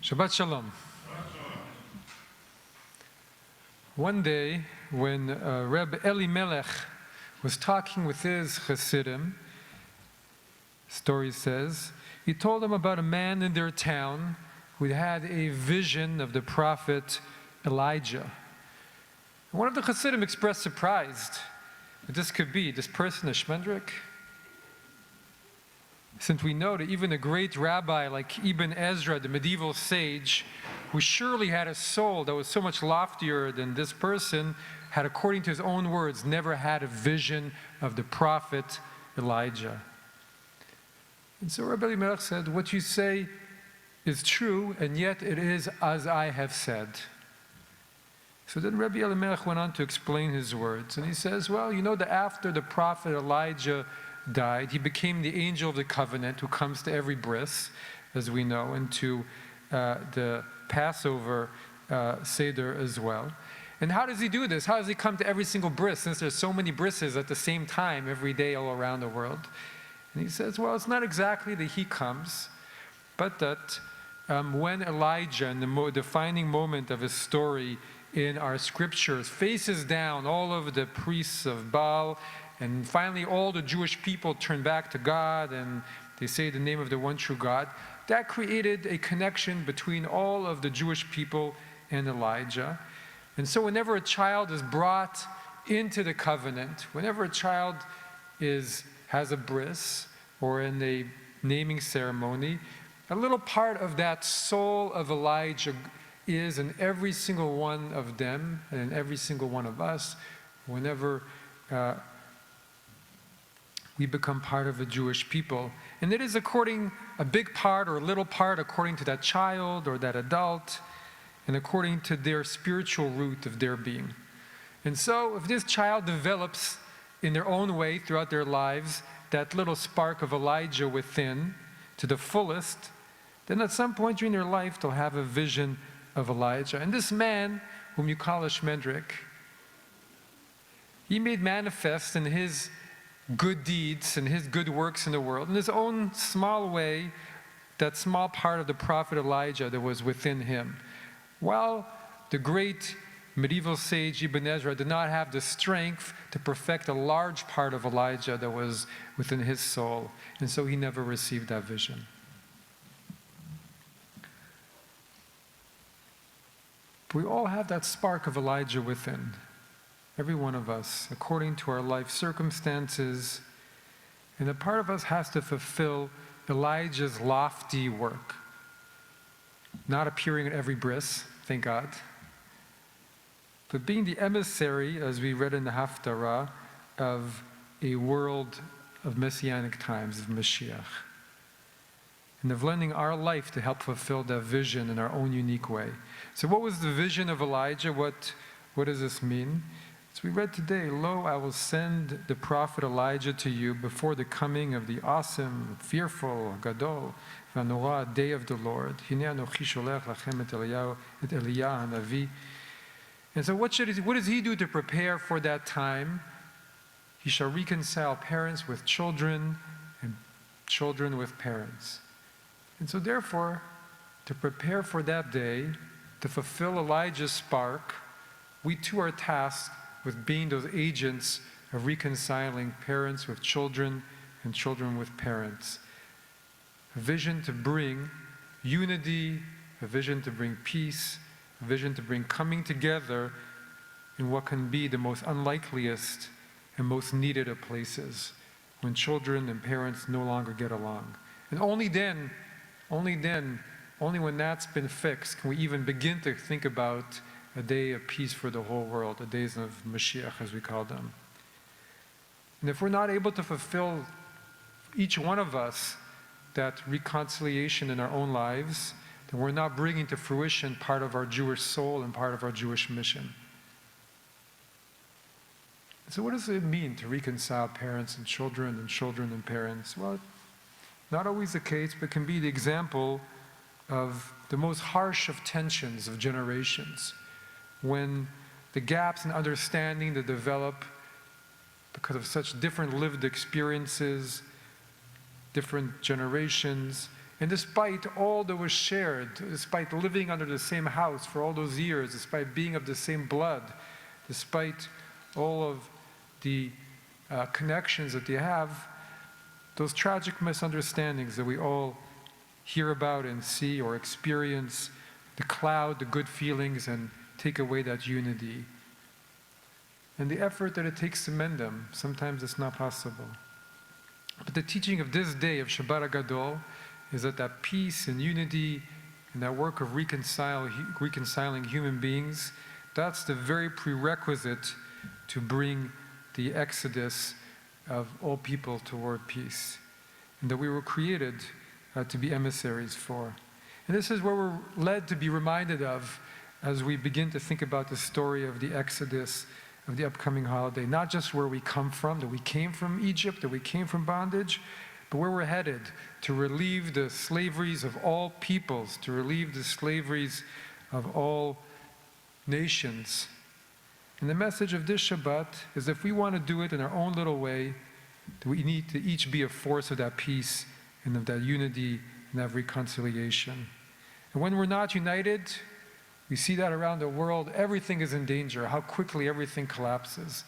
Shabbat Shalom. One day, when Rabbi Elimelech was talking with his Hasidim, story says, he told them about a man in their town who had a vision of the prophet Elijah. One of the Hasidim expressed surprise that this could be, this person, a Shmendrik. Since we know that even a great rabbi like Ibn Ezra, the medieval sage, who surely had a soul that was so much loftier than this person, had, according to his own words, never had a vision of the prophet Elijah. And so Rabbi Elimelech said, what you say is true, and yet it is as I have said. So then Rabbi Elimelech went on to explain his words, and he says, well, you know that after the prophet Elijah died, he became the angel of the covenant who comes to every bris, as we know, and to the Passover Seder as well. And how does he do this? How does he come to every single bris, since there's so many brises at the same time every day all around the world? And he says, well, it's not exactly that he comes, but that when Elijah, in the defining moment of his story in our scriptures, faces down all of the priests of Baal, and finally all the Jewish people turn back to God and they say the name of the one true God, that created a connection between all of the Jewish people and Elijah. And so whenever a child is brought into the covenant, whenever a child has a bris or in a naming ceremony, a little part of that soul of Elijah is in every single one of them and in every single one of us whenever we become part of a Jewish people. And it is a big part or a little part according to that child or that adult and according to their spiritual root of their being. And so if this child develops in their own way throughout their lives that little spark of Elijah within to the fullest, then at some point during their life they'll have a vision of Elijah. And this man, whom you call a Shmendrik, he made manifest in his good deeds and his good works in the world, in his own small way, that small part of the prophet Elijah that was within him. While the great medieval sage Ibn Ezra did not have the strength to perfect a large part of Elijah that was within his soul, and so he never received that vision. We all have that spark of Elijah within. Every one of us, according to our life circumstances, and a part of us has to fulfill Elijah's lofty work. Not appearing at every bris, thank God, but being the emissary, as we read in the Haftarah, of a world of messianic times, of Mashiach, and of lending our life to help fulfill that vision in our own unique way. So what was the vision of Elijah? What does this mean? As we read today, lo, I will send the prophet Elijah to you before the coming of the awesome, fearful, gadol, v'anorah day of the Lord. Hinei anochi sholech lachem et Eliyahu, et Eliyah hanavi. And so what does he do to prepare for that time? He shall reconcile parents with children and children with parents. And so therefore, to prepare for that day, to fulfill Elijah's spark, we too are tasked with being those agents of reconciling parents with children and children with parents. A vision to bring unity, a vision to bring peace, a vision to bring coming together in what can be the most unlikeliest and most needed of places, when children and parents no longer get along. And only when that's been fixed, can we even begin to think about a day of peace for the whole world, the days of Mashiach, as we call them. And if we're not able to fulfill, each one of us, that reconciliation in our own lives, then we're not bringing to fruition part of our Jewish soul and part of our Jewish mission. So what does it mean to reconcile parents and children and parents? Well, not always the case, but can be the example of the most harsh of tensions of generations, when the gaps in understanding that develop because of such different lived experiences, different generations, And despite all that was shared, despite living under the same house for all those years, despite being of the same blood, despite all of the connections that they have, those tragic misunderstandings that we all hear about and see or experience, to cloud the good feelings and take away that unity. And the effort that it takes to mend them, sometimes it's not possible. But the teaching of this day of Shabbat HaGadol is that peace and unity and that work of reconciling human beings, that's the very prerequisite to bring the exodus of all people toward peace, and that we were created to be emissaries for. And this is where we're led to be reminded of as we begin to think about the story of the exodus of the upcoming holiday. Not just where we come from, that we came from Egypt, that we came from bondage, but where we're headed to relieve the slaveries of all peoples, to relieve the slaveries of all nations. And the message of this Shabbat is, if we want to do it in our own little way, we need to each be a force of that peace and of that unity and that reconciliation. And when we're not united, we see that around the world, everything is in danger, how quickly everything collapses.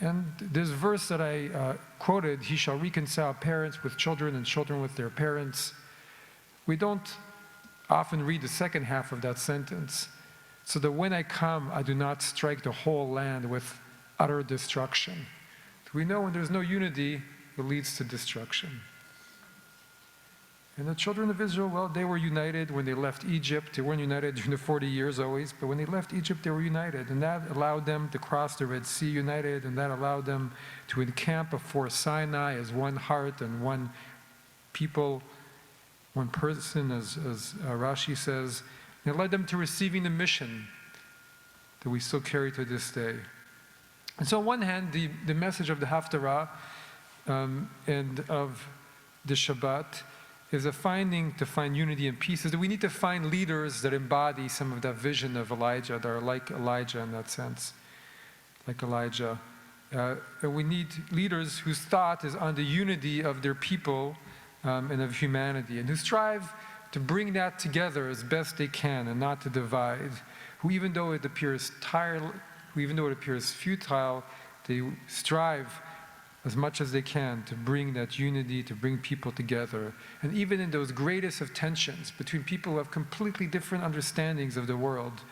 And this verse that I quoted, he shall reconcile parents with children and children with their parents. We don't often read the second half of that sentence. So that when I come, I do not strike the whole land with utter destruction. We know when there's no unity, it leads to destruction. And the children of Israel, well, they were united when they left Egypt. They weren't united during the 40 years always, but when they left Egypt, they were united. And that allowed them to cross the Red Sea united, and that allowed them to encamp before Sinai as one heart and one people, one person, as Rashi says. And it led them to receiving the mission that we still carry to this day. And so on one hand, the message of the Haftarah and of the Shabbat is to find unity and peace, is that we need to find leaders that embody some of that vision of Elijah, that are like Elijah in that sense, like Elijah. And we need leaders whose thought is on the unity of their people and of humanity, and who strive to bring that together as best they can and not to divide, who even though it appears futile, they strive as much as they can to bring that unity, to bring people together. And even in those greatest of tensions between people who have completely different understandings of the world,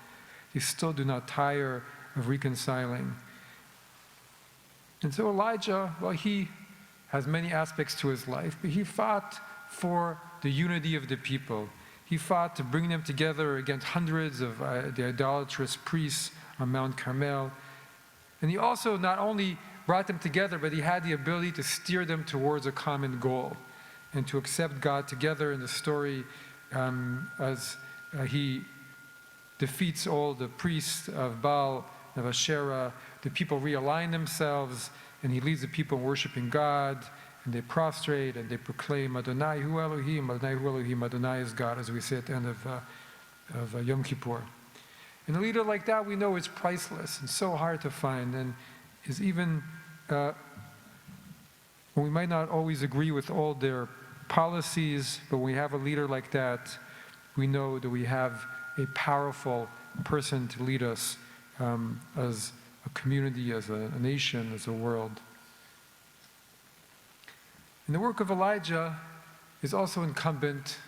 they still do not tire of reconciling. And so Elijah, well, he has many aspects to his life, but he fought for the unity of the people. He fought to bring them together against hundreds of the idolatrous priests on Mount Carmel. And he also not only brought them together, but he had the ability to steer them towards a common goal and to accept God together in the story as he defeats all the priests of Baal, of Asherah. The people realign themselves, and he leads the people in worshiping God, and they prostrate and they proclaim Adonai hu Elohim, Adonai hu Elohim, Adonai is God, as we say at the end of Yom Kippur. And a leader like that, we know, is priceless and so hard to find, and is even when we might not always agree with all their policies, but when we have a leader like that, we know that we have a powerful person to lead us as a community, as a nation, as a world. And the work of Elijah is also incumbent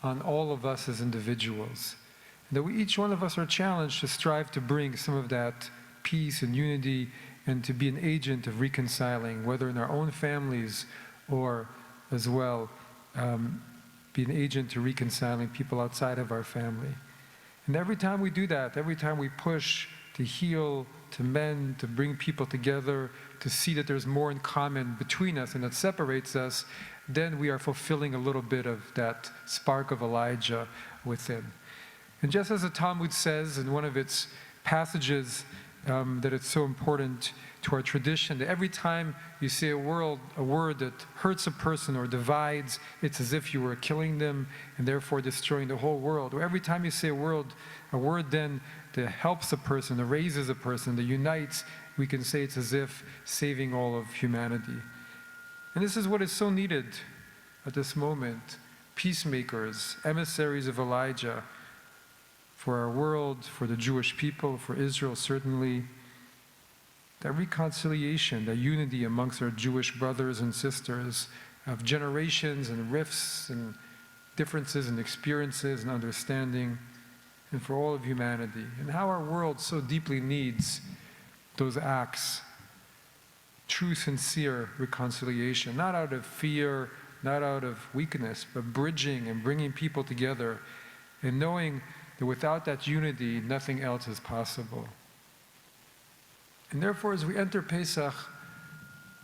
on all of us as individuals. That each one of us are challenged to strive to bring some of that peace and unity and to be an agent of reconciling, whether in our own families or as well be an agent to reconciling people outside of our family. And every time we do that, every time we push to heal, to mend, to bring people together, to see that there's more in common between us and that separates us, then we are fulfilling a little bit of that spark of Elijah within. And just as the Talmud says in one of its passages that it's so important to our tradition, that every time you say a word that hurts a person or divides, it's as if you were killing them and therefore destroying the whole world. Or every time you say a word then that helps a person, that raises a person, that unites, we can say it's as if saving all of humanity. And this is what is so needed at this moment, peacemakers, emissaries of Elijah, for our world, for the Jewish people, for Israel certainly. That reconciliation, that unity amongst our Jewish brothers and sisters of generations and rifts and differences and experiences and understanding, and for all of humanity. And how our world so deeply needs those acts, true, sincere reconciliation, not out of fear, not out of weakness, but bridging and bringing people together and knowing that without that unity, nothing else is possible. And therefore, as we enter Pesach,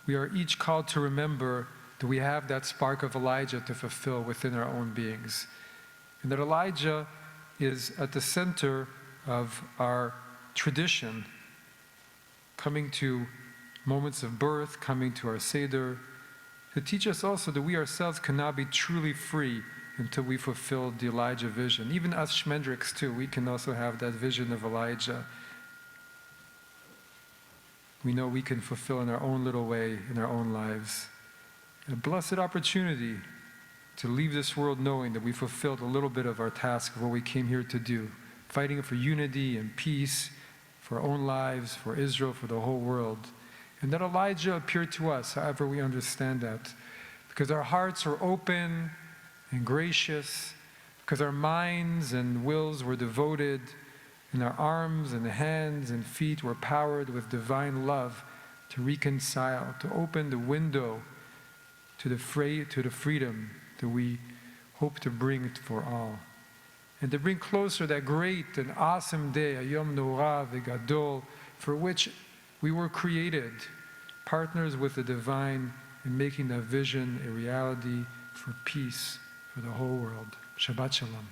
we are each called to remember that we have that spark of Elijah to fulfill within our own beings. And that Elijah is at the center of our tradition, coming to moments of birth, coming to our Seder, to teach us also that we ourselves cannot be truly free until we fulfill the Elijah vision. Even us Shmendriks too, we can also have that vision of Elijah. We know we can fulfill in our own little way, in our own lives. And a blessed opportunity to leave this world knowing that we fulfilled a little bit of our task of what we came here to do, fighting for unity and peace, for our own lives, for Israel, for the whole world. And that Elijah appeared to us, however we understand that, because our hearts were open and gracious, because our minds and wills were devoted, and our arms and hands and feet were powered with divine love to reconcile, to open the window to the freedom that we hope to bring for all. And to bring closer that great and awesome day, a Yom Norav V'Gadol, for which we were created, partners with the divine in making that vision a reality for peace for the whole world. Shabbat Shalom.